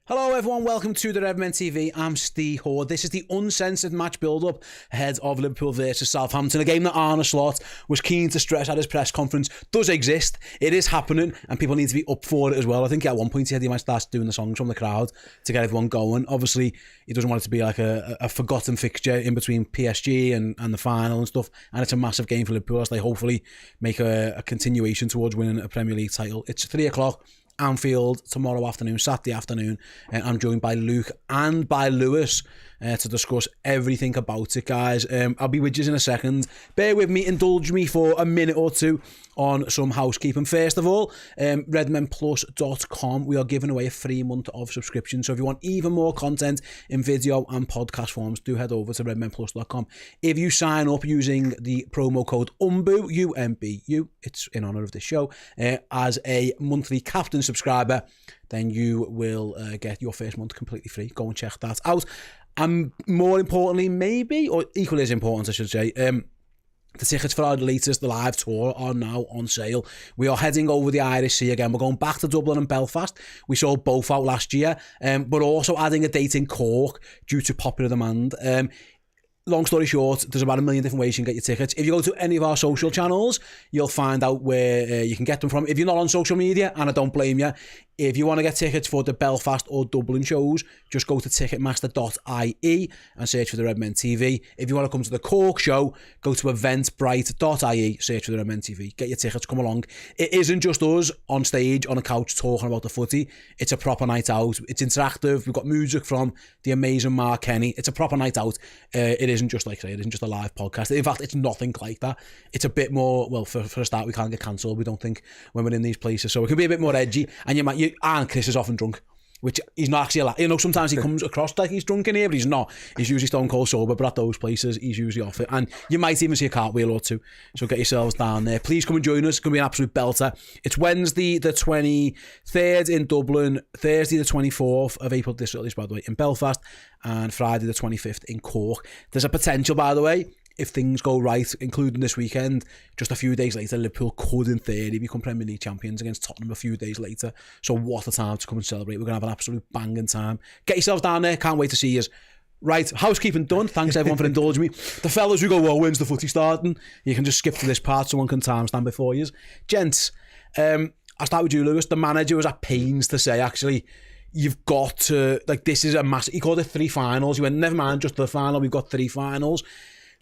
Hello everyone, welcome to the Redmen TV. I'm Steve Hoard. This is the uncensored match build-up ahead of Liverpool versus Southampton, a game that Arne Slot was keen to stress at his press conference does exist, it is happening, and people need to be up for it as well. I think at one point he said he might start doing the songs from the crowd to get everyone going. Obviously, he doesn't want it to be like a forgotten fixture in between PSG and the final and stuff, and it's a massive game for Liverpool as they hopefully make a continuation towards winning a Premier League title. It's 3 o'clock. Anfield tomorrow afternoon, Saturday afternoon. I'm joined by Luke and by Lewis to discuss everything about it, guys. I'll be with you in a second. Bear with me, indulge me for a minute or two on some housekeeping. First of all, redmenplus.com, we are giving away a free month of subscription. So if you want even more content in video and podcast forms, do head over to redmenplus.com. If you sign up using the promo code UMBU, UMBU, it's in honour of this show, as a monthly captain subscriber, then you will get your first month completely free. Go and check that out. And more importantly, maybe, or equally as important, I should say, the tickets for our latest live tour are now on sale. We are heading over the Irish Sea again. We're going back to Dublin and Belfast. We sold both out last year, but also adding a date in Cork due to popular demand. Long story short, there's about 1 million different ways you can get your tickets. If you go to any of our social channels, you'll find out where you can get them from. If you're not on social media, and I don't blame you, if you want to get tickets for the Belfast or Dublin shows, just go to ticketmaster.ie and search for the Redmen TV. If you want to come to the Cork show, go to eventbrite.ie, search for the Redmen TV. Get your tickets, come along. It isn't just us on stage, on a couch, talking about the footy. It's a proper night out. It's interactive. We've got music from the amazing Mark Kenny. It's a proper night out. It isn't just like I say, it isn't just a live podcast. In fact, it's nothing like that. It's a bit more, well, for a start, we can't get cancelled, we don't think, when we're in these places. So it can be a bit more edgy. And and Chris is often drunk, which he's not actually allowed. You know, sometimes he comes across like he's drunk in here, but he's not. He's usually stone cold sober, but at those places, he's usually off it. And you might even see a cartwheel or two. So get yourselves down there. Please come and join us. It's going to be an absolute belter. It's Wednesday the 23rd in Dublin, Thursday the 24th of April, this by the way, in Belfast, and Friday the 25th in Cork. There's a potential, by the way, if things go right, including this weekend, just a few days later, Liverpool could, in theory, become Premier League champions against Tottenham a few days later. So what a time to come and celebrate. We're going to have an absolute banging time. Get yourselves down there. Can't wait to see you. Right, housekeeping done. Thanks everyone for indulging me. The fellas who go, well, when's the footy starting? You can just skip to this part. Someone can timestamp before you. Gents, I'll start with you, Lewis. The manager was at pains to say, actually, you've got to, like, this is a massive, he called it 3 finals. He went, never mind, just the final. We've got 3 finals.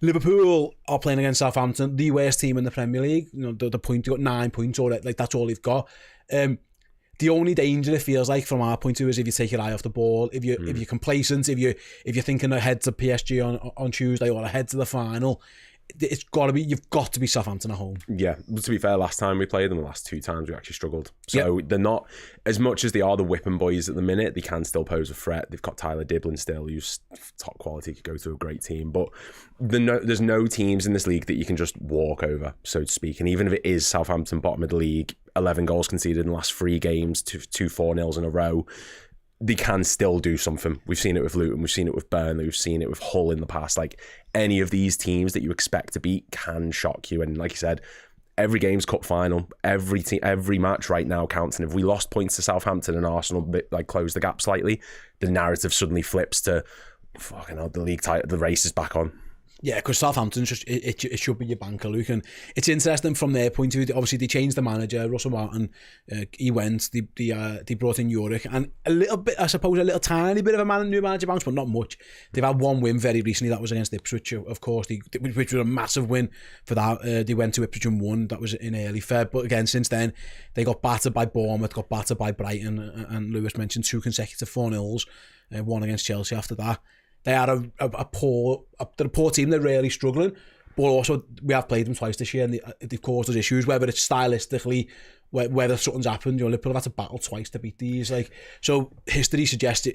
Liverpool are playing against Southampton, the worst team in the Premier League. You know, the point, you got 9 points, or like that's all they've got. The only danger, it feels like, from our point of view, is if you take your eye off the ball, if you're complacent, if you're thinking ahead to PSG on Tuesday or ahead to the final. It's got to be, you've got to be Southampton at home. Yeah, but to be fair, last time we played them, the last 2 times we actually struggled. So They're not, as much as they are the whipping boys at the minute, they can still pose a threat. They've got Tyler Diblin still, who's top quality, could go to a great team. But there's no teams in this league that you can just walk over, so to speak. And even if it is Southampton, bottom of the league, 11 goals conceded in the last 3 games, 2 4-0s in a row, they can still do something. We've seen it with Luton, we've seen it with Burnley, we've seen it with Hull in the past. Like, any of these teams that you expect to beat can shock you. And like you said, every game's cup final. Every match right now counts. And if we lost points to Southampton and Arsenal like close the gap slightly, the narrative suddenly flips to, fucking hell, the league title, the race is back on. Yeah, because Southampton's just, it should be your banker, Luke. And it's interesting from their point of view. Obviously, they changed the manager, Russell Martin. He went, they brought in Yorick. And a little bit, I suppose, a little tiny bit of a new manager bounce, but not much. They've had 1 win very recently. That was against Ipswich, of course, which was a massive win for that. They went to Ipswich and won. That was in early Feb. But again, since then, they got battered by Bournemouth, got battered by Brighton. And Lewis mentioned 2 consecutive 4-0s, 1 against Chelsea after that. They are a poor team. They're really struggling, but also we have played them twice this year, and they've caused us issues. Whether it's stylistically, whether something's happened, you know, Liverpool have had to battle twice to beat these. Like, so history suggests,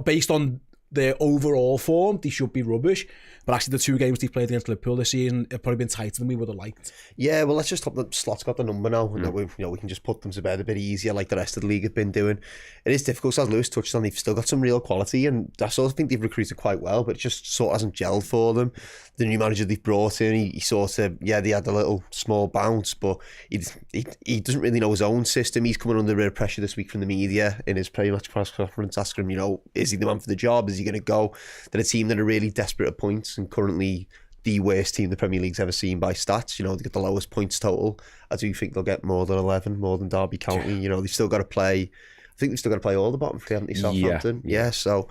based on their overall form, they should be rubbish. But actually, the 2 games they've played against Liverpool this season have probably been tighter than we would have liked. Yeah, well, let's just hope that Slot's got the number now, and that we can just put them to bed a bit easier, like the rest of the league have been doing. It is difficult, as Lewis touched on. They've still got some real quality, and I sort of think they've recruited quite well, but it just sort of hasn't gelled for them. The new manager they've brought in, he sort of, they had a little small bounce, but he doesn't really know his own system. He's coming under a bit of pressure this week from the media in his pre-match press conference, asking him, is he the man for the job? Is he going to go? They're a team that are really desperate at points, and currently the worst team the Premier League's ever seen by stats. They get the lowest points total. I do think they'll get more than 11, more than Derby County. They've still got to play. I think they've still got to play all the bottom 3, haven't they, Southampton? Yeah, so,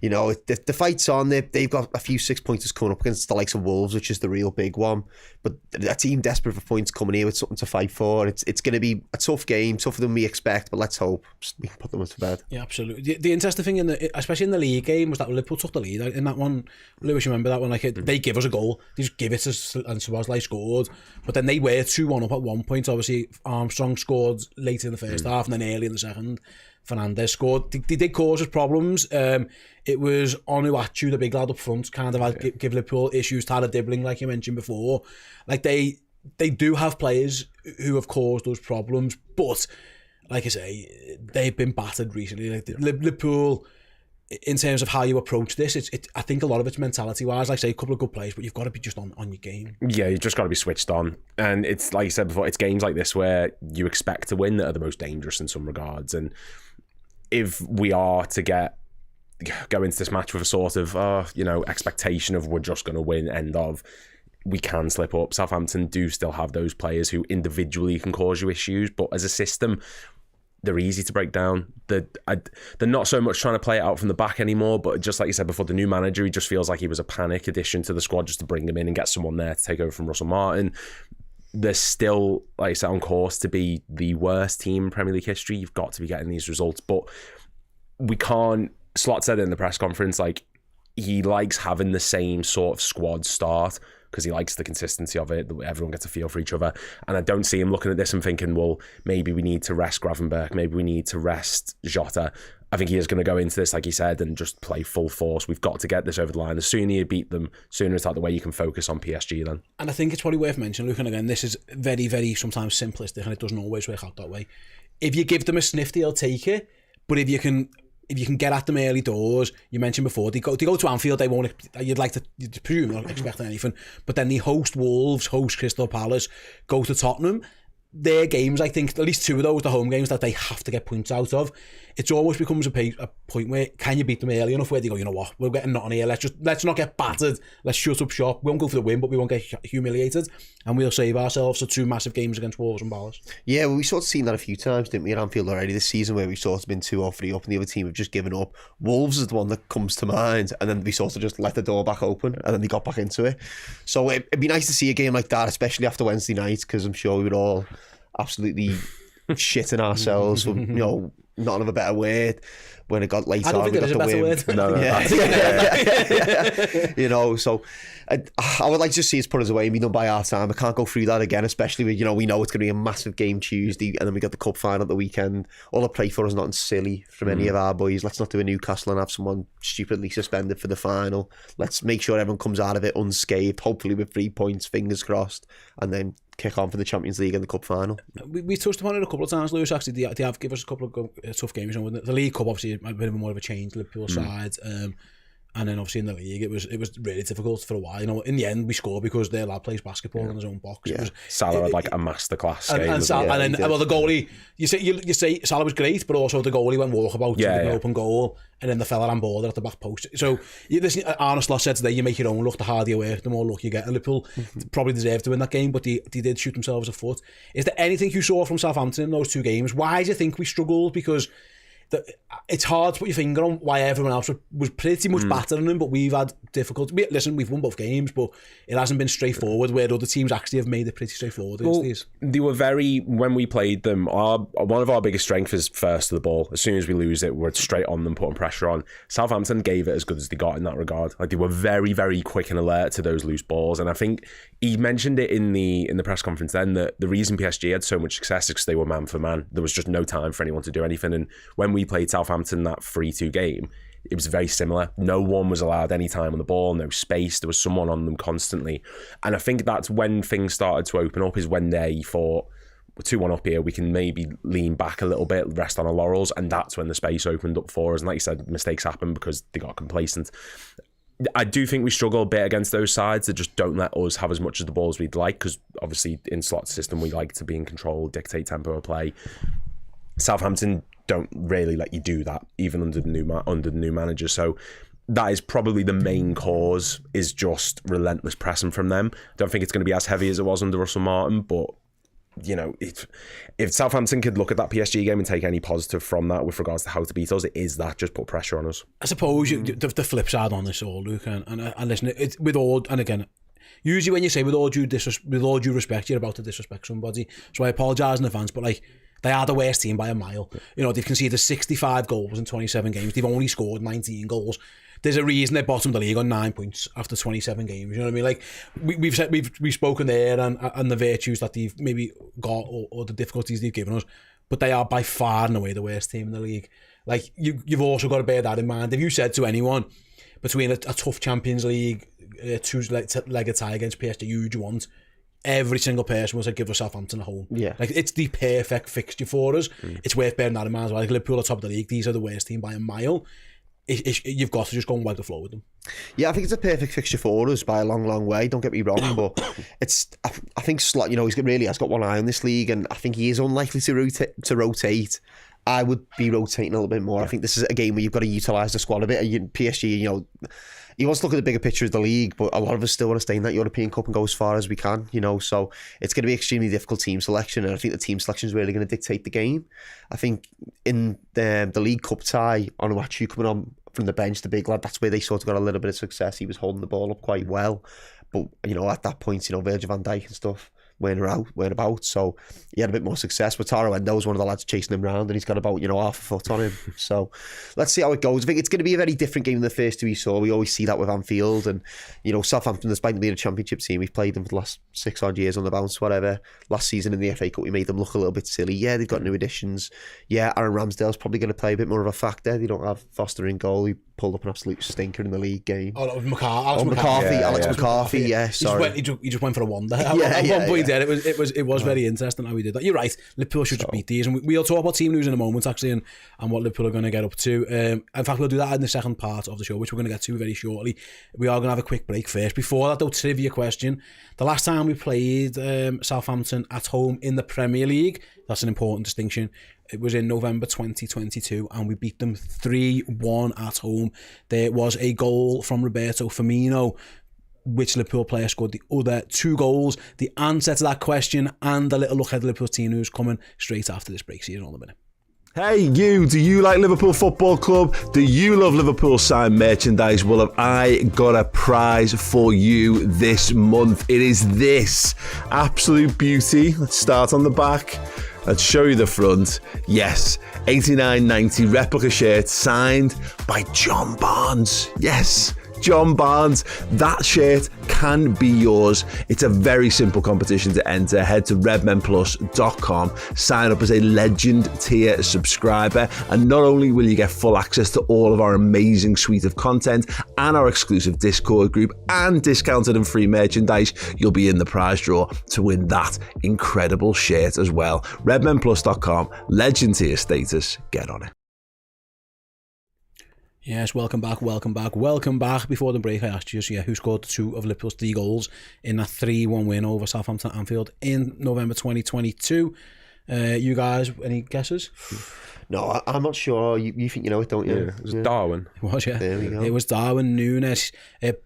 the fight's on. They've got a few 6-pointers coming up against the likes of Wolves, which is the real big one. But a team desperate for points coming here with something to fight for. It's going to be a tough game, tougher than we expect, but let's hope we can put them to bed. Yeah, absolutely. The interesting thing, especially in the league game, was that Liverpool took the lead in that one. Lewis, you remember that one? They give us a goal. They just give it to, and Szoboszlai scored. But then they were 2-1 up at one point. Obviously, Armstrong scored later in the first half and then early in the second. Fernandes scored. They did cause us problems. It was Onuachu, the big lad up front, kind of give Liverpool issues. Tyler Dibbling, like you mentioned before. They do have players who have caused those problems, but like I say, they've been battered recently. Liverpool, in terms of how you approach this, I think a lot of it's mentality-wise. Like I say, a couple of good players, but you've got to be just on your game. Yeah, you've just got to be switched on. And it's like you said before, it's games like this where you expect to win that are the most dangerous in some regards. And if we are to go into this match with a sort of expectation of we're just going to win, end of, we can slip up. Southampton do still have those players who individually can cause you issues, but as a system, they're easy to break down. They're not so much trying to play it out from the back anymore, but just like you said before, the new manager, he just feels like he was a panic addition to the squad just to bring him in and get someone there to take over from Russell Martin. They're still, like I said, on course to be the worst team in Premier League history. You've got to be getting these results, but we can't. Slot said in the press conference, he likes having the same sort of squad start because he likes the consistency of it. Everyone gets a feel for each other, and I don't see him looking at this and thinking, well, maybe we need to rest Gravenberch, maybe we need to rest Jota. I think he is going to go into this, like he said, and just play full force. We've got to get this over the line. The sooner you beat them, sooner it's out the way you can focus on PSG then. And I think it's probably worth mentioning, Luke, and again, this is very, very sometimes simplistic, and it doesn't always work out that way. If you give them a sniff, they'll take it. But if you can get at them early doors, you mentioned before, they go to Anfield, they won't. You'd presume not expecting anything. But then they host Wolves, host Crystal Palace, go to Tottenham. Their games, I think, at least 2 of those, the home games that they have to get points out of. It almost becomes a point where, can you beat them early enough where they go, you know what, we're getting nothing here, let's not get battered, let's shut up shop, we won't go for the win, but we won't get humiliated, and we'll save ourselves for 2 massive games against Wolves and Palace. Yeah, well, we sort of seen that a few times, didn't we, at Anfield already this season, where we've sort of been 2 or 3 up and the other team have just given up. Wolves is the one that comes to mind, and then we sort of just let the door back open, and then they got back into it. So it'd be nice to see a game like that, especially after Wednesday night, because I'm sure we would all absolutely shitting ourselves, not of a better word, when it got later. I don't think there's a better word. No. Yeah. So I would like to just see us put us away and be done by our time. I can't go through that again, especially with, we know it's going to be a massive game Tuesday, and then we got the cup final at the weekend. All I pray for is nothing silly from any of our boys. Let's not do a Newcastle and have someone stupidly suspended for the final. Let's make sure everyone comes out of it unscathed, hopefully with 3 points, fingers crossed, and then kick on for the Champions League and the cup final. We touched upon it a couple of times, Lewis. Actually, they have given us a couple of tough games. The League Cup obviously might be more of a change, Liverpool side, and then obviously in the league it was really difficult for a while. In the end we scored because their lad plays basketball in his own box. Yeah. Salah had a masterclass game. And then the goalie, you say Salah was great, but also the goalie went walkabout to an open goal, and then the fella ran border at the back post. So Arne Slot said today, you make your own luck. The harder you work, the more luck you get. And Liverpool probably deserved to win that game, but they did shoot themselves a foot. Is there anything you saw from Southampton in those 2 games? Why do you think we struggled? Because it's hard to put your finger on why everyone else was pretty much battering them, but we've had difficulty. Listen, we've won both games, but it hasn't been straightforward, where other teams actually have made it pretty straightforward. They were when we played them, one of our biggest strengths is first to the ball. As soon as we lose it, we're straight on them, putting pressure on. Southampton gave it as good as they got in that regard. They were very, very quick and alert to those loose balls, and I think he mentioned it in the press conference then, that the reason PSG had so much success is because they were man for man. There was just no time for anyone to do anything, and when we played Southampton that 3-2 game, it was very similar. No one was allowed any time on the ball, no space. There was someone on them constantly. And I think that's when things started to open up, is when they thought, we're 2-1 up here, we can maybe lean back a little bit, rest on our laurels, and that's when the space opened up for us. And like you said, mistakes happen because they got complacent. I do think we struggle a bit against those sides that just don't let us have as much of the ball as we'd like, because obviously in slot system we like to be in control, dictate tempo of play. Southampton don't really let you do that, even under the new manager. So that is probably the main cause, is just relentless pressing from them. Don't think it's going to be as heavy as it was under Russell Martin, but you know, if Southampton could look at that PSG game and take any positive from that with regards to how to beat us, it is that, just put pressure on us. I suppose the flip side on this all, Luke, and listen, it's with all, and again, usually when you say with all due respect, you're about to disrespect somebody, so I apologise in advance, but like, they are the worst team by a mile. You know, they've conceded 65 goals in 27 games. They've only scored 19 goals. There's a reason they bottomed the league on 9 points after 27 games. You know what I mean? Like, we've spoken there and the virtues that they've maybe got, or the difficulties they've given us, but they are by far and away the worst team in the league. Like, you've also got to bear that in mind. If you said to anyone between a tough Champions League two-legged tie against PSG, who do you want? Every single person will say, give us Southampton at home. Yeah. Like, it's the perfect fixture for us. It's worth bearing that in mind as well. Like, Liverpool at top of the league, these are the worst team by a mile. You've got to just go and wipe the floor with them. Yeah, I think it's a perfect fixture for us by a long, long way. Don't get me wrong, but I think Slot, you know, he's really has got one eye on this league, and I think he is unlikely to rotate. I would be rotating a little bit more. I think this is a game where you've got to utilise the squad a bit. PSG, you know, he wants to look at the bigger picture of the league, but a lot of us still want to stay in that European Cup and go as far as we can, you know, so it's going to be extremely difficult team selection, and I think the team selection is really going to dictate the game. I think in the League Cup tie, Onuachu coming on from the bench, the big lad, that's where they sort of got a little bit of success. He was holding the ball up quite well, but, you know, at that point, you know, Virgil van Dijk and stuff weren't about, so he had a bit more success. But Taro Endo's one of the lads chasing him around, and he's got about, you know, half a foot on him. So let's see how it goes. I think it's going to be a very different game than the first two we saw. We always see that with Anfield, and, you know, Southampton, despite them being a championship team, we've played them for the last 6 odd years on the bounce, whatever. Last season in the FA Cup, we made them look a little bit silly. Yeah, they've got new additions. Yeah, Aaron Ramsdale's probably going to play a bit more of a factor. They don't have Foster in goal. He pulled up an absolute stinker in the league game. Alex McCarthy, sorry. He just went for a wonder. At one point there, it was very interesting how he did that. You're right, Liverpool should just beat these, and we'll talk about team news in a moment, actually, and what Liverpool are going to get up to. In fact, we'll do that in the second part of the show, which we're going to get to very shortly. We are going to have a quick break first. Before that, though, trivia question. The last time we played Southampton at home in the Premier League, that's an important distinction, it was in November 2022, and we beat them 3-1 at home. There was a goal from Roberto Firmino. Which Liverpool player scored the other 2 goals? The answer to that question and a little look at Liverpool's team news coming straight after this break. See you in a minute. Hey you, do you like Liverpool Football Club? Do you love Liverpool signed merchandise? Well, have I got a prize for you this month. It is this absolute beauty. Let's start on the back. Let's show you the front. Yes, $89.90 replica shirt signed by John Barnes. Yes, John Barnes. That shirt can be yours. It's a very simple competition to enter. Head to redmenplus.com, sign up as a legend tier subscriber, and not only will you get full access to all of our amazing suite of content and our exclusive Discord group and discounted and free merchandise, you'll be in the prize draw to win that incredible shirt as well. redmenplus.com, legend tier status. Get on it. Yes, welcome back. Before the break, I asked you, who scored 2 of Liverpool's 3 goals in that 3-1 win over Southampton at Anfield in November 2022. You guys, any guesses? No, I'm not sure. You think you know it, don't you? Yeah, it was Darwin. It was, yeah. There we go. It was Darwin Núñez.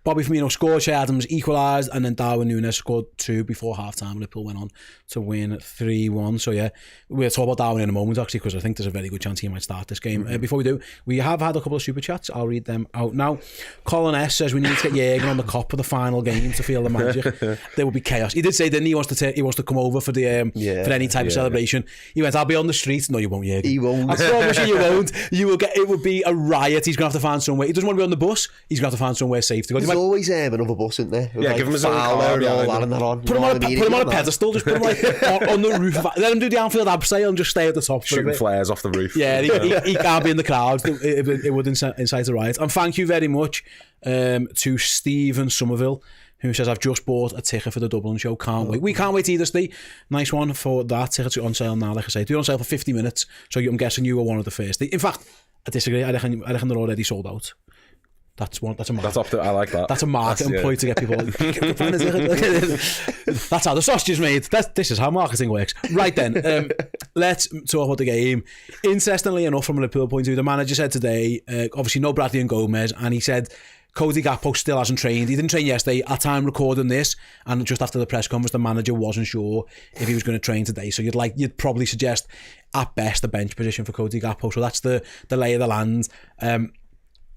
Bobby Firmino scored, Che Adams equalised, and then Darwin Núñez scored 2 before half-time. Liverpool went on to win 3-1. So, yeah, we'll talk about Darwin in a moment, actually, because I think there's a very good chance he might start this game. Before we do, we have had a couple of super chats. I'll read them out now. Colin S says we need to get Jürgen on the Kop for the final game to feel the magic. There will be chaos. He did say, didn't he? He wants to come over for the for any type of celebration. He went, I'll be on the street. No, you won't, Jürgen. He won't. I promise you won't. You will get. It would be a riot. He's going to have to find somewhere. He doesn't want to be on the bus. He's going to have to find somewhere safe to go. There's always another bus, isn't there? Yeah, give him his own car and all that and that on. Put him on a pedestal. Just put him like on the roof. Let him do the Anfield abseil and just stay at the top. Shooting flares off the roof. Yeah, he can't be in the crowd. It would incite a riot. And thank you very much to Stephen Somerville, who says, I've just bought a ticket for the Dublin show. Can't wait. We can't wait either, Steve. Nice one for that. Tickets are on sale now, like I say. They're on sale for 50 minutes, so I'm guessing you were one of the first. In fact, I disagree. I reckon they're already sold out. That's a market. I like that. That's a marketing point to get people. That's how the sausage is made. This is how marketing works. Right then, let's talk about the game. Interestingly enough, from a Liverpool point of view, the manager said today, obviously no Bradley and Gomez, and he said Cody Gakpo still hasn't trained. He didn't train yesterday. At time recording this, and just after the press conference, the manager wasn't sure if he was going to train today. So you'd probably suggest at best a bench position for Cody Gakpo. So that's the lay of the land.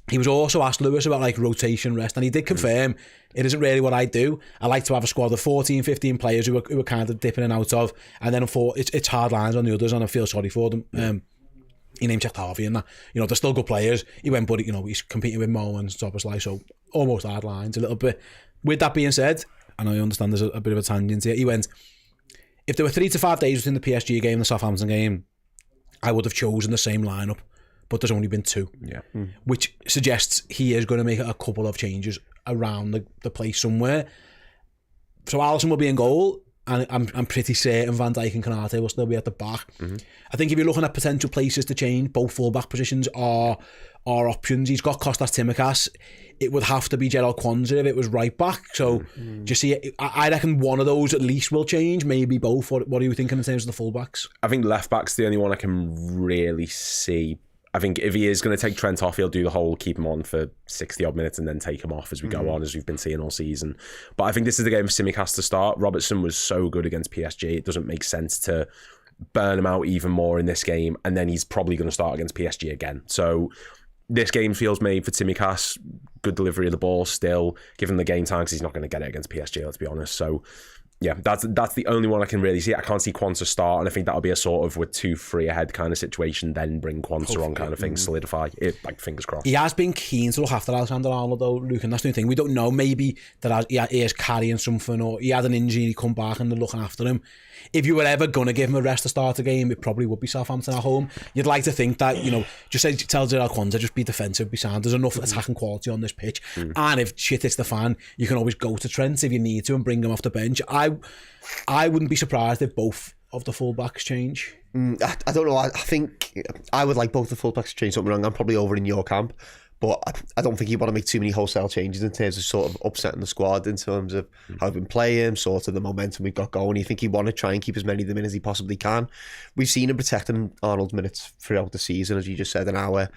He was also asked, Lewis, about like rotation rest, and he did confirm it isn't really what I do. I like to have a squad of 14, 15 players who are kind of dipping in and out of, and then it's hard lines on the others, and I feel sorry for them. He name checked Harvey and that. They're still good players. He went, but he's competing with Mo and Soboslai, so almost hard lines a little bit. With that being said, and I understand there's a bit of a tangent here, he went, if there were 3 to 5 days between the PSG game and the Southampton game, I would have chosen the same lineup, but there's only been 2. Yeah. Which suggests he is going to make a couple of changes around the place somewhere. So Alisson will be in goal, and I'm pretty certain Van Dijk and Konate will still be at the back. I think if you're looking at potential places to change, both fullback positions are options. He's got Kostas Tsimikas. It would have to be Gerald Kwanzaa if it was right back. So do you see it? I reckon one of those at least will change, maybe both. What are you thinking in terms of the fullbacks? I think left back's the only one I can really see. I think if he is going to take Trent off, he'll do the whole keep him on for 60 odd minutes and then take him off as we go on, as we've been seeing all season. But I think this is the game for Tsimikas to start. Robertson was so good against PSG, it doesn't make sense to burn him out even more in this game, and then he's probably going to start against PSG again. So this game feels made for Tsimikas. Good delivery of the ball still, given the game time, because he's not going to get it against PSG, let's be honest. So yeah, that's the only one I can really see. I can't see Kwanzaa start, and I think that'll be a sort of with 2-3 ahead kind of situation, then bring Kwanzaa on kind of thing, solidify it, like fingers crossed. He has been keen to look after Alexander-Arnold though, Luke, and that's the thing. We don't know, maybe that he is carrying something, or he had an injury, he come back and they're looking after him. If you were ever going to give him a rest to start a game, it probably would be Southampton at home. You'd like to think that, just tell Gerald Kwanzaa, just be defensive, be sound. There's enough attacking quality on this pitch. And if shit hits the fan, you can always go to Trent if you need to and bring him off the bench. I wouldn't be surprised if both of the fullbacks change. I don't know. I think I would like both the fullbacks to change something wrong. I'm probably over in your camp. But I don't think you want to make too many wholesale changes in terms of sort of upsetting the squad in terms of how we've been playing, sort of the momentum we've got going. You think you want to try and keep as many of them in as he possibly can. We've seen him protecting Arnold's minutes throughout the season, as you just said, an hour,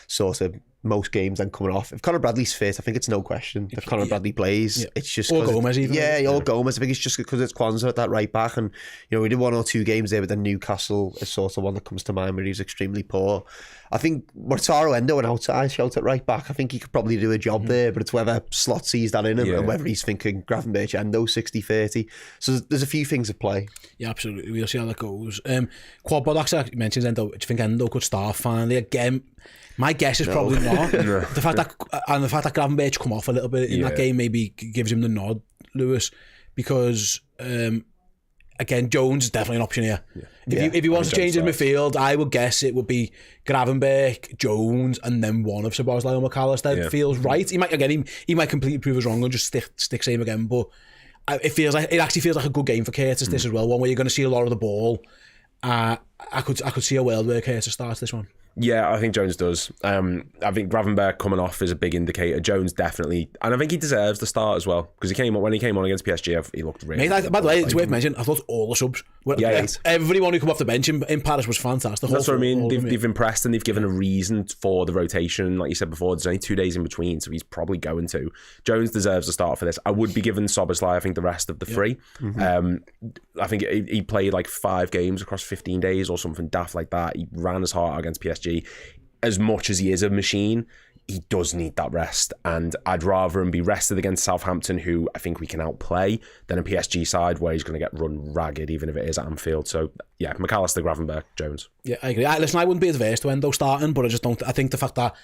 sort of most games then coming off. If Conor Bradley's fit, I think it's no question. If Conor Bradley plays, it's just... Or Gomez even. Yeah, Gomez. I think it's just because it's Kwanzaa at that right back. And, we did 1 or 2 games there, but then Newcastle is sort of one that comes to mind where he was extremely poor. I think Mortaro Endo and outside shout at right back. I think he could probably do a job there, but it's whether Slot sees that in him and whether he's thinking Gravenberch Endo 60-30. So there's a few things at play. Yeah, absolutely. We'll see how that goes. Quad Bodox actually mentions Endo. Do you think Endo could start finally again? My guess is probably not. The fact that Gravenberch come off a little bit in that game maybe gives him the nod, Lewis, because again, Jones is definitely an option here. If he wants to change his midfield, I would guess it would be Gravenberch, Jones, and then one of Szoboszlai or McAllister. Feels right. He might completely prove us wrong and just stick same again, but it actually feels like a good game for Curtis this as well. One where you're going to see a lot of the ball. I could see a world where Curtis starts this one. Yeah, I think Jones does. I think Gravenberch coming off is a big indicator. Jones definitely, and I think he deserves the start as well, because when he came on against PSG, he looked really. By the way, it's worth mentioning, I thought all the subs were, everyone who come off the bench in Paris was fantastic. That's what I mean. They've impressed, and they've given a reason for the rotation. Like you said before, there's only 2 days in between, so he's probably going to. Jones deserves a start for this. I would be giving Szoboszlai, I think, the rest of the 3. I think he played like 5 games across 15 days or something daft like that. He ran his heart out against PSG. As much as he is a machine, he does need that rest, and I'd rather him be rested against Southampton, who I think we can outplay, than a PSG side where he's going to get run ragged, even if it is at Anfield. So yeah, McAllister, Gravenberch, Jones. Yeah, I agree. Listen, I wouldn't be adverse to Endo starting, but I just don't. I think the fact that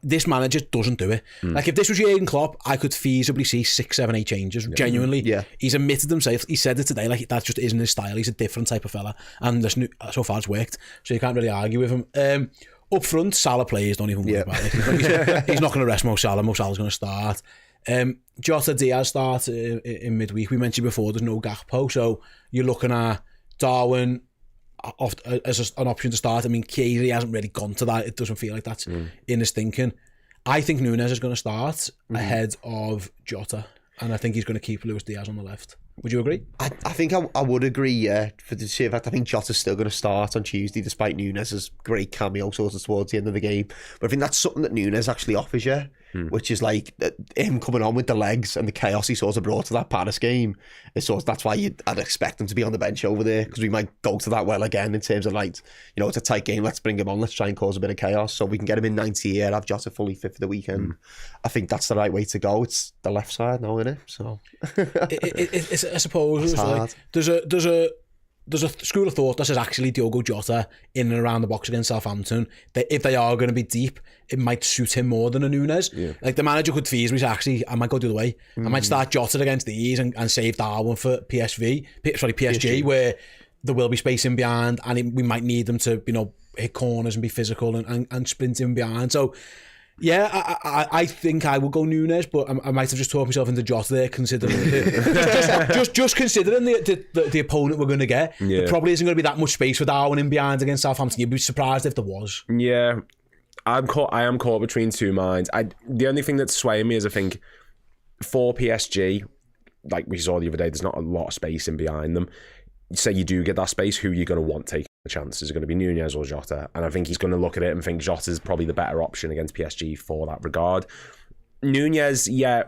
this manager doesn't do it. Like, if this was Jurgen Klopp, I could feasibly see 6, 7, 8 changes. Genuinely, he's admitted himself. He said it today. Like, that just isn't his style. He's a different type of fella, and listen, so far it's worked. So you can't really argue with him. Up front, Salah plays. Don't even worry about it. He's not going to rest Mo Salah. Mo Salah's going to start. Jota, Diaz start in midweek. We mentioned before there's no Gakpo, so you're looking at Darwin as an option to start. I mean, Chiesa hasn't really gone to that. It doesn't feel like that's in his thinking. I think Núñez is going to start ahead of Jota, and I think he's going to keep Luis Diaz on the left. Would you agree? I think I would agree, yeah. For the sheer fact, I think Jota's still going to start on Tuesday, despite Núñez's great cameo sort of towards the end of the game. But I think that's something that Núñez actually offers you, which is like him coming on with the legs and the chaos he sort of brought to that Paris game. It's sort of, that's why I'd expect him to be on the bench over there, because we might go to that well again in terms of, like, you know, it's a tight game, let's bring him on, let's try and cause a bit of chaos so we can get him in 90 here, have Jota fully fit for the weekend. I think that's the right way to go. It's the left side now, isn't it? So I suppose it's like, there's a school of thought that says actually Diogo Jota in and around the box against Southampton, that if they are going to be deep, it might suit him more than a Núñez. Like, the manager could feasibly say, actually, I might go the other way. I might start Jota against these and save Darwin for PSG, where there will be space in behind, and we might need them to, you know, hit corners and be physical and sprint in behind. So yeah, I think I would go Núñez, but I might have just talked myself into Jota there, considering just considering the opponent we're going to get. There probably isn't going to be that much space for Darwin in behind against Southampton. You'd be surprised if there was. Yeah, I am caught between two minds. The only thing that's swaying me is, I think, for PSG, like we saw the other day, there's not a lot of space in behind them. Say you do get that space, who are you going to want taking the chances? Is it going to be Núñez or Jota? And I think he's going to look at it and think Jota's probably the better option against PSG for that regard. Núñez, yeah,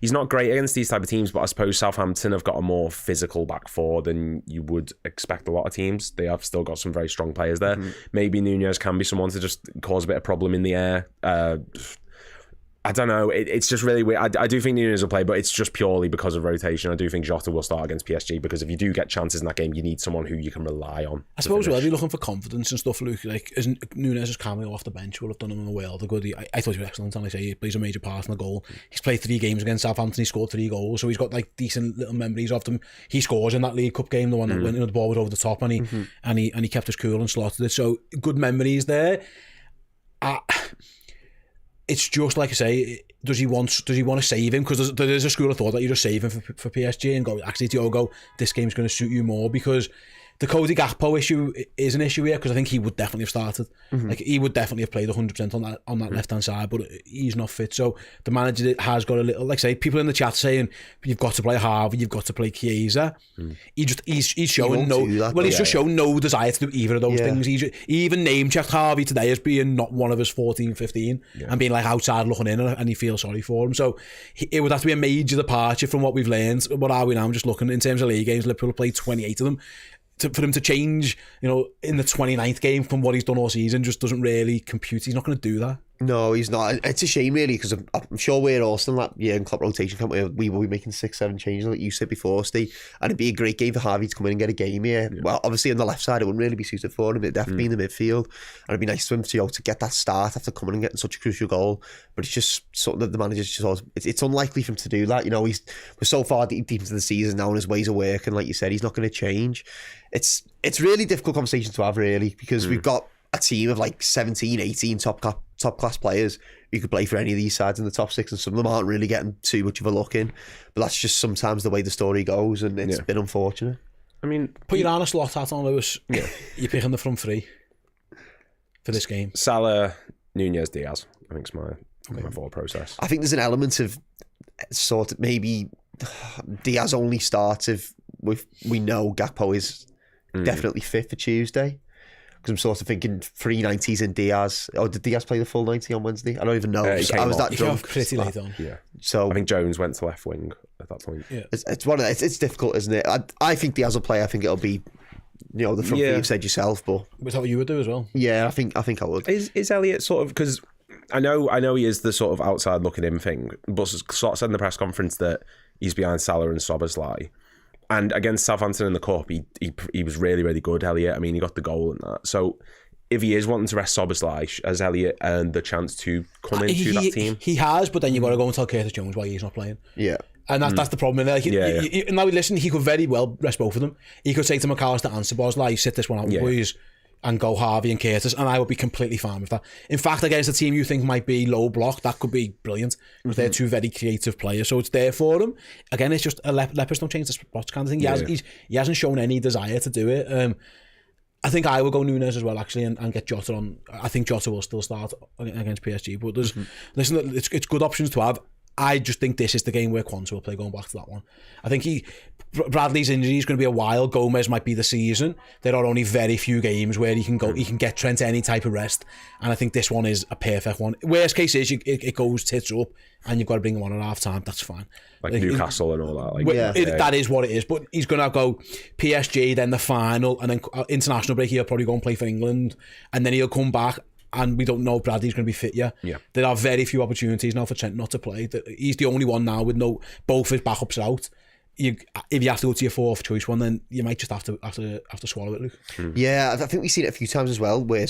he's not great against these type of teams, but I suppose Southampton have got a more physical back four than you would expect a lot of teams. They have still got some very strong players there. Maybe Núñez can be someone to just cause a bit of problem in the air. I don't know. It's just really weird. I do think Núñez will play, but it's just purely because of rotation. I do think Jota will start against PSG, because if you do get chances in that game, you need someone who you can rely on. I suppose we'll be looking for confidence and stuff, Luke. Like, Núñez's cameo off the bench will have done him in the world of good. I thought he was excellent, and I say he plays a major part in the goal. He's played 3 games against Southampton. He scored 3 goals, so he's got like decent little memories of them. He scores in that League Cup game, the one that went, the ball was over the top, and he kept his cool and slotted it. So good memories there. It's just like I say, does he want to save him? Because there is a school of thought that you just save him for PSG and go, actually, Diogo, this game's going to suit you more, because the Cody Gakpo issue is an issue here, because I think he would definitely have started. Like, he would definitely have played 100% on that left hand side, but he's not fit. So the manager has got a little, like, say, people in the chat saying you've got to play Harvey, you've got to play Chiesa. He's showing just shown no desire to do either of those things. He even name checked Harvey today as being not one of his 14-15 and being like outside looking in, and he feels sorry for him. So it would have to be a major departure from what we've learned. What are we now? I'm just looking in terms of league games. Liverpool played 28 of them. For him to change, you know, in the 29th game from what he's done all season just doesn't really compute. He's not going to do that. No, he's not. It's a shame, really, because I'm sure we're all still in that year in Klopp rotation camp where we will be making 6-7 changes, like you said before, Steve. And it'd be a great game for Harvey to come in and get a game here. Well, obviously on the left side, it wouldn't really be suited for him. It'd definitely be in the midfield. And it'd be nice for him to get that start after coming and getting such a crucial goal. But it's just something that the manager's just always, it's unlikely for him to do that. You know, we're so far deep into the season now, and his ways of working, like you said, he's not going to change. It's really difficult conversation to have, really, because we've got a team of like 17, 18 top class players who could play for any of these sides in the top 6, and some of them aren't really getting too much of a look in. But that's just sometimes the way the story goes, and it's been unfortunate. I mean, put your Arne Slot hat on, Lewis. You're picking the front 3 for this game. Salah, Núñez, Diaz. I think it's my thought process. I think there's an element of sort of maybe Diaz only starts if we know Gakpo is definitely fit for Tuesday. Because I'm sort of thinking 3 90s in Diaz. Oh, did Diaz play the full 90 on Wednesday? I don't even know. I was that drunk. Pretty late on. Yeah. So I think Jones went to left wing at that point. Yeah. It's difficult, isn't it? I think Diaz will play. I think it'll be, you know, the front 3 you've said yourself. But was that what you would do as well? Yeah, I think I would. Is Elliott sort of, because I know he is the sort of outside looking in thing, but sort of said in the press conference that he's behind Salah and Szoboszlai. And against Southampton in the Cup, he was really, really good, Elliot. I mean, he got the goal and that. So if he is wanting to rest Szoboszlai, has Elliot earned the chance to come into that team? He has, but then you've got to go and tell Curtis Jones why he's not playing. Yeah. And that's the problem. Like, now listen, he could very well rest both of them. He could say to McAllister and Szoboszlai, sit this one out, boys, and go Harvey and Curtis, and I would be completely fine with that. In fact, against a team you think might be low block, that could be brilliant, because they're two very creative players, so it's there for them. Again, it's just a lepers don't change the spots kind of thing. He hasn't shown any desire to do it. I think I will go Nunes as well, actually, and get Jota on. I think Jota will still start against PSG, but listen, it's good options to have. I just think this is the game where Quansah will play, going back to that one. I think Bradley's injury is going to be a while. Gomez might be the season. There are only very few games where he can get Trent any type of rest, and I think this one is a perfect one. Worst case is it goes tits up and you've got to bring him on at half time. That's fine. Like Newcastle and all that. That is what it is. But he's going to go PSG, then the final, and then international break. He'll probably go and play for England, and then he'll come back. And we don't know if Bradley's going to be fit yet. Yeah. There are very few opportunities now for Trent not to play. He's the only one now with both his backups out. If you have to go to your fourth choice one, then you might just have to swallow it, Luke. Yeah, I think we've seen it a few times as well, where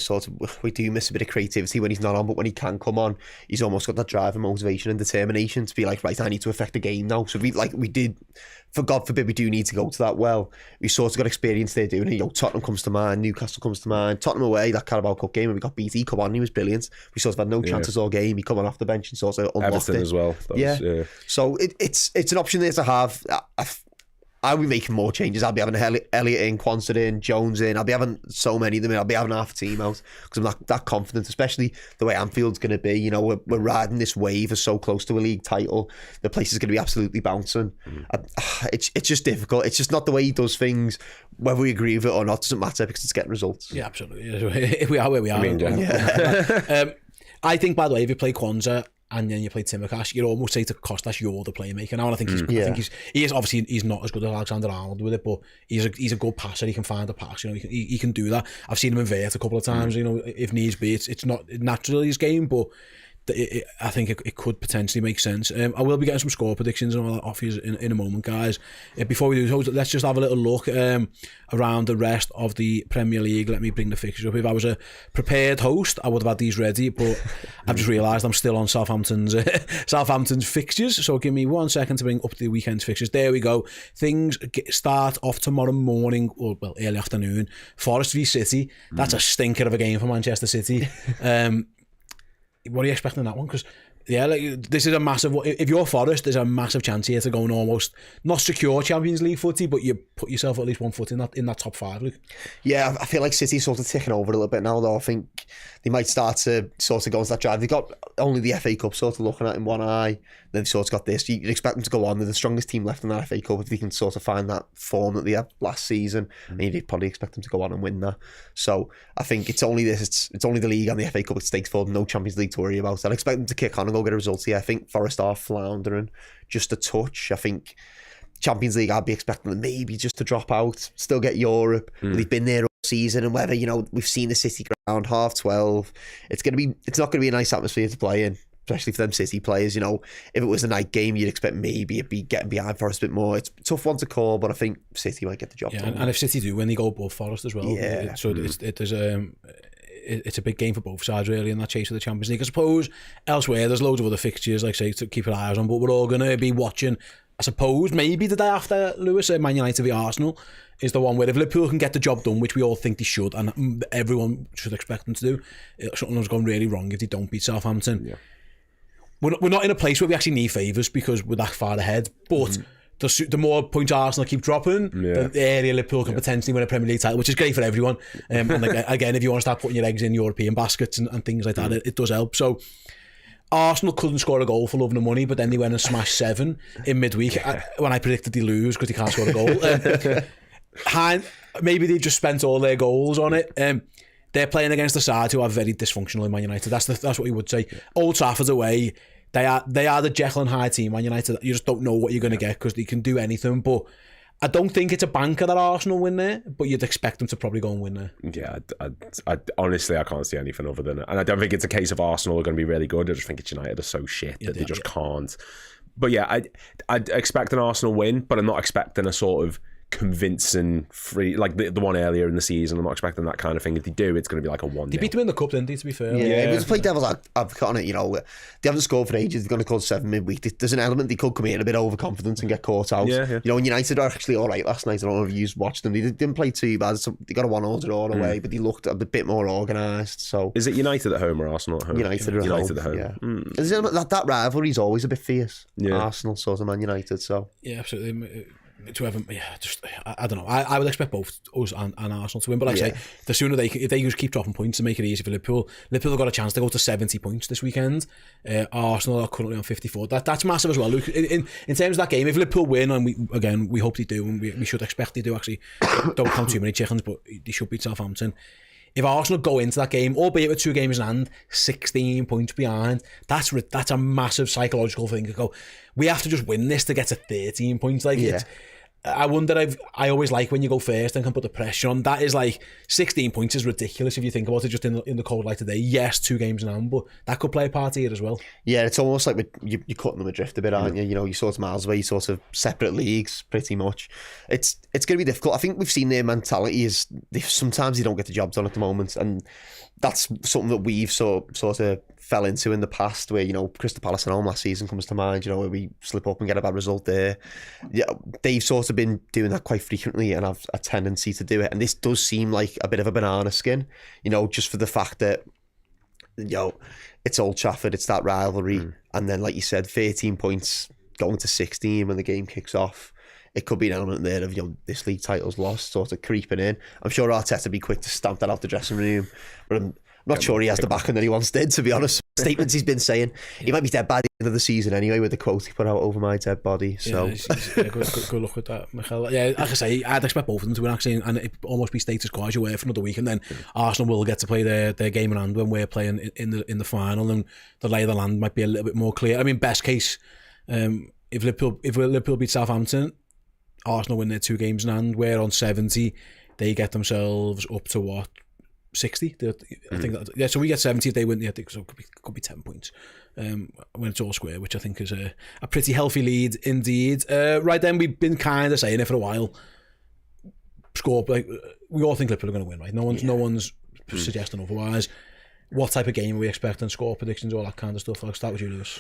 we do miss a bit of creativity when he's not on, but when he can come on, he's almost got that drive and motivation and determination to be like, right, I need to affect the game now. So we did, for God forbid we do need to go to that well, we sort of got experience there doing it. Tottenham comes to mind, Newcastle comes to mind, Tottenham away, that Carabao Cup game, and we got beat. He come on, he was brilliant. We sort of had no chances all game. He come on off the bench and sort of unlocked Everton it as well. So it's an option there to have. I'll be making more changes. I'll be having Elliot in, Quansah in, Jones in. I'll be having so many of them in. I'll be having half a team out because I'm not that confident, especially the way Anfield's going to be. We're riding this wave of so close to a league title. The place is going to be absolutely bouncing. It's just difficult. It's just not the way he does things. Whether we agree with it or not doesn't matter because it's getting results. Yeah, absolutely. If we are where we are. I think, by the way, if you play Quansah and then you play Timakash, you'd almost say to Kostas, you're the playmaker now. And I think he's not as good as Alexander-Arnold with it, but he's a good passer. He can find a pass. He can do that. I've seen him invert a couple of times. If needs be, it's not naturally his game, but I think it could potentially make sense. I will be getting some score predictions and all that off you in a moment, guys. Before we do so, let's just have a little look around the rest of the Premier League. Let me bring the fixtures up. If I was a prepared host, I would have had these ready, but I've just realised I'm still on Southampton's fixtures, so give me 1 second to bring up the weekend's fixtures. There we go. Things start off tomorrow morning, or early afternoon. Forest v City. That's a stinker of a game for Manchester City. What are you expecting in that one? Because this is a massive. If you're Forest, there's a massive chance here to go and almost not secure Champions League footy, but you put yourself at least 1 foot in that top 5. Luke. Yeah, I feel like City's sort of ticking over a little bit now, though. I think they might start to sort of go into that drive. They've got only the FA Cup sort of looking at in one eye. Then they've sort of got this. You'd expect them to go on. They're the strongest team left in that FA Cup if they can sort of find that form that they had last season. And you'd probably expect them to go on and win that. So I think it's only this. It's only the league and the FA Cup at stake for them. No Champions League to worry about. I'd expect them to kick on and go get a result here. I think Forest are floundering just a touch. I think Champions League, I'd be expecting them maybe just to drop out, still get Europe. They've been there all season, and whether we've seen the City ground 12:30. It's not going to be a nice atmosphere to play in, especially for them City players. If it was a night game, you'd expect maybe it'd be getting behind Forest a bit more. It's a tough one to call, but I think City might get the job done. And if City do win, they go above Forest as well. Yeah. It's a big game for both sides, really, in that chase of the Champions League. I suppose elsewhere there's loads of other fixtures, like say, to keep our eyes on, but we're all going to be watching. I suppose maybe the day after, Lewis, Man United v Arsenal is the one where if Liverpool can get the job done, which we all think they should, and everyone should expect them to do, something's gone really wrong if they don't beat Southampton. Yeah. We're not in a place where we actually need favours because we're that far ahead, but the more points Arsenal keep dropping, the area Liverpool can potentially win a Premier League title, which is great for everyone. And again, if you want to start putting your eggs in European baskets and things like that, it does help. So Arsenal couldn't score a goal for love and money, but then they went and smashed 7 in midweek when I predicted they lose because they can't score a goal. Maybe they've just spent all their goals on it. They're playing against the side who are very dysfunctional in Man United. That's what we would say. Old Trafford away, they are the Jekyll and Hyde team, Man United. You just don't know what you're going to get because they can do anything. But I don't think it's a banker that Arsenal win there, but you'd expect them to probably go and win there. Yeah, I honestly, I can't see anything other than it. And I don't think it's a case of Arsenal are going to be really good. I just think it's United are so shit that they just can't. But yeah, I'd expect an Arsenal win, but I'm not expecting a sort of convincing free like the one earlier in the season. I'm not expecting that kind of thing. If they do, it's going to be like a 1-0. They beat them in the cup, didn't they, to be fair? Yeah, but to play devil's advocate on it, you know, they haven't scored for ages. They're going to call 7 midweek. There's an element they could come in a bit overconfident and get caught out. Yeah. You know, and United are actually all right last night. I don't know if you watched them. They didn't play too bad. They got a 1-0 draw away, but they looked a bit more organised. So is it United at home or Arsenal at home? United at home. Yeah. That rivalry is always a bit fierce. Yeah. Arsenal sort of Man United. So yeah, absolutely. To have, I don't know. I would expect both us and Arsenal to win, but like I say, the sooner if they just keep dropping points and make it easy for Liverpool have got a chance to go to 70 points this weekend. Arsenal are currently on 54. That's massive as well, Luke. In terms of that game, if Liverpool win, and we hope they do, and we should expect they do actually, don't count too many chickens, but they should beat Southampton. If Arsenal go into that game, albeit with 2 games in hand, 16 points behind, that's a massive psychological thing to go, we have to just win this to get to 13 points. I wonder I always like when you go first and can put the pressure on. That is like 16 points is ridiculous if you think about it just in the cold light today. Yes, 2 games in hand, but that could play a part here as well. Yeah, it's almost like you're cutting them adrift a bit, aren't you? You know, you're sort of miles away, you're sort of separate leagues pretty much. It's going to be difficult. I think we've seen their mentality is sometimes they don't get the job done at the moment, and that's something that we've sort of fell into in the past, where, you know, Crystal Palace at home last season comes to mind, you know, where we slip up and get a bad result there. Yeah, they've sort of been doing that quite frequently and have a tendency to do it, and this does seem like a bit of a banana skin, you know, just for the fact that, you know, it's Old Trafford, it's that rivalry, and then, like you said, 13 points going to 16 when the game kicks off. It could be an element there of, you know, this league title's lost sort of creeping in. I'm sure Arteta would be quick to stamp that out the dressing room, but I'm not sure he has the backing that he once did, to be honest. Statements he's been saying. He might be dead by the end of the season anyway, with the quote he put out, "Over my dead body." So good luck with that, Michael. Yeah, like I say, I'd expect both of them to win actually, and it almost be status quo as you were for another week, and then Arsenal will get to play their game in hand when we're playing in the final, and the lay of the land might be a little bit more clear. I mean, best case, if Liverpool beat Southampton, Arsenal win their 2 games in hand, we're on 70, they get themselves up to what, 60? I think that, yeah, so we get 70 if they win. Yeah, I think so. Could be 10 points when it's all square, which I think is a pretty healthy lead indeed. Right then, we've been kind of saying it for a while. Score, like, we all think Liverpool are going to win, right? No one's suggesting otherwise. What type of game are we expecting? Score predictions, all that kind of stuff. I'll start with you, Lewis.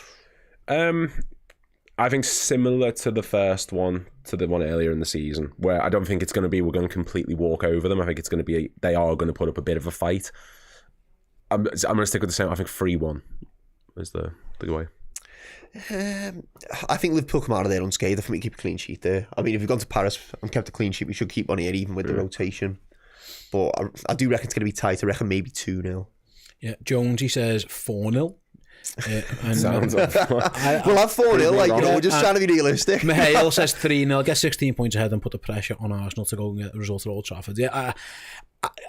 I think similar to the first one, to the one earlier in the season, where I don't think it's going to be we're going to completely walk over them. I think it's going to be they are going to put up a bit of a fight. I'm going to stick with the same. I think 3-1 is the way. I think Liverpool come out of there unscathed. I think we keep a clean sheet there. I mean, if we've gone to Paris and kept a clean sheet, we should keep one here even with the rotation. But I do reckon it's going to be tight. I reckon maybe 2-0. Yeah, Jonesy says 4-0. Sounds we'll have 4-0, like, you know, we're just trying to be realistic. Mihail says 3-0, get 16 points ahead and put the pressure on Arsenal to go and get the result at Old Trafford. Yeah,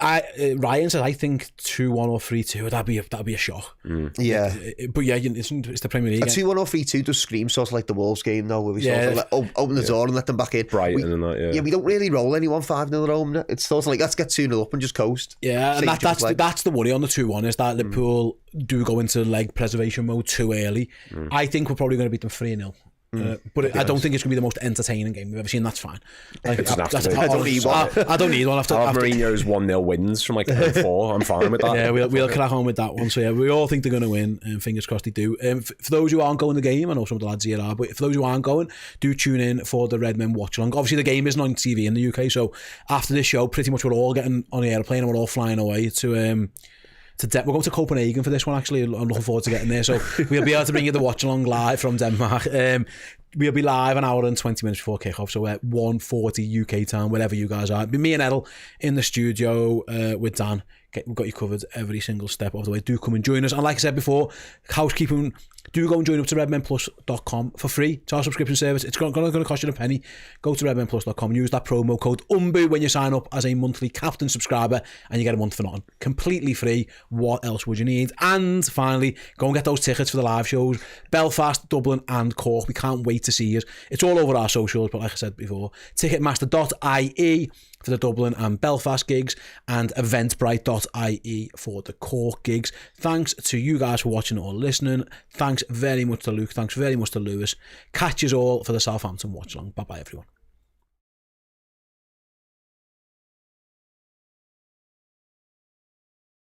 Ryan says I think 2-1 or 3-2. That'd be a shock. Yeah, but yeah, it's the Premier League. A 2-1 or 3-2 does scream sort of like the Wolves game though, where we sort of open the door and let them back in. Brighton and that. Yeah, we don't really roll anyone 5-0 at home. It's sort of like, let's get 2-0 up and just coast. Yeah, and that's the worry on the 2-1 is that Liverpool do go into leg preservation mode too early. I think we're probably going to beat them 3-0. But I don't think it's going to be the most entertaining game we've ever seen. That's fine. Like, I don't need one. I don't need one. After Mourinho's 1-0 wins from like 4, I'm fine with that. Yeah, we'll crack on with that one. So yeah, we all think they're going to win, and fingers crossed they do. For those who aren't going to the game, I know some of the lads here are, but for those who aren't going, do tune in for the Redmen watch along. Obviously, the game isn't on TV in the UK, so after this show, pretty much we're all getting on the airplane and we're all flying away to we're going to Copenhagen for this one actually. I'm looking forward to getting there, so we'll be able to bring you the watch along live from Denmark. We'll be live an hour and 20 minutes before kickoff, so at 1:40 UK time, wherever you guys are. It'll be me and Edel in the studio with Dan. We've got you covered every single step of the way. Do come and join us. And like I said before, Housekeeping, do go and join up to redmenplus.com for free. It's our subscription service. It's going to cost you a penny. Go to redmenplus.com, use that promo code UMBU when you sign up as a monthly Captain subscriber, and you get a month for nothing. Completely free. What else would you need? And finally, go and get those tickets for the live shows. Belfast, Dublin and Cork. We can't wait great to see you. It's all over our socials, but like I said before, Ticketmaster.ie for the Dublin and Belfast gigs, and Eventbrite.ie for the Cork gigs. Thanks to you guys for watching or listening. Thanks very much to Luke. Thanks very much to Lewis. Catch us all for the Southampton watch along. Bye bye, everyone.